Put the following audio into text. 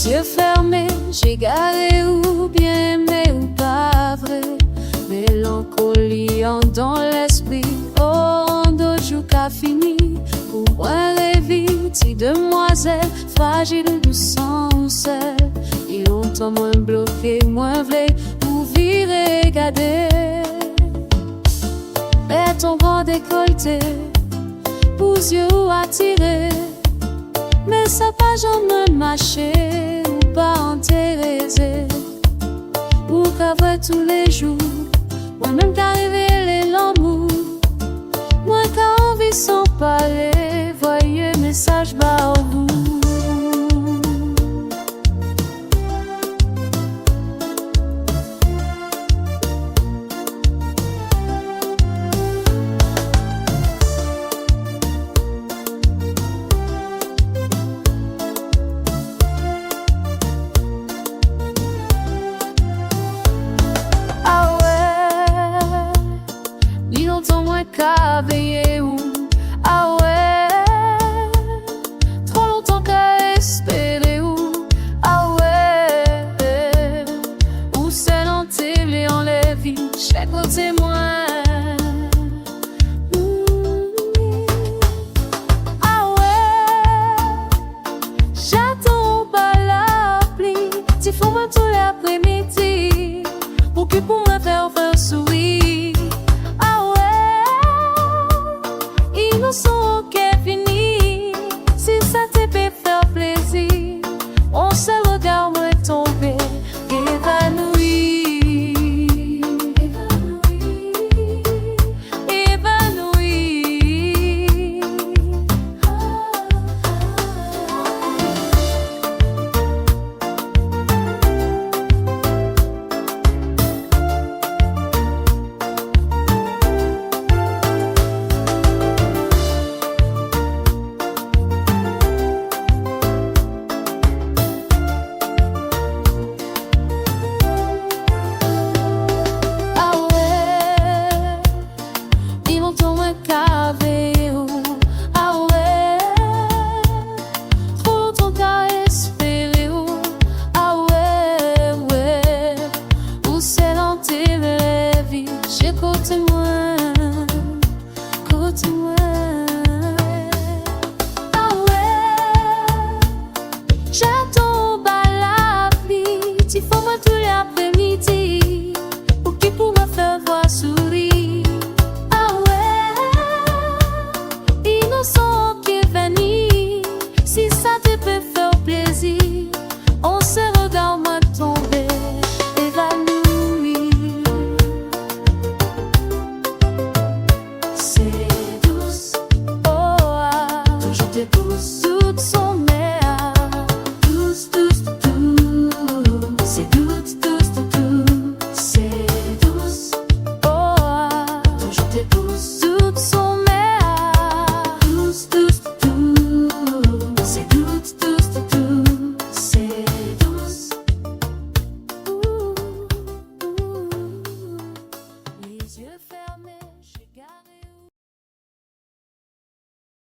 yeux fermés, j'ai garé ou bien aimé ou pas vrai. Mélancolie en dans l'esprit, oh, en d'autres qu'a fini. Pour moi, les vies, demoiselles, fragiles de sens. Et longtemps moins bloqué, moins vlé, pour virer, garder. Mais ton grand décolleté, pour yeux attirés. Mais ça pas jamais marché, ou pas intéressé. Ou qu'après tous les jours, moi-même qu'à révéler l'amour, moi qu'à envie sans parler.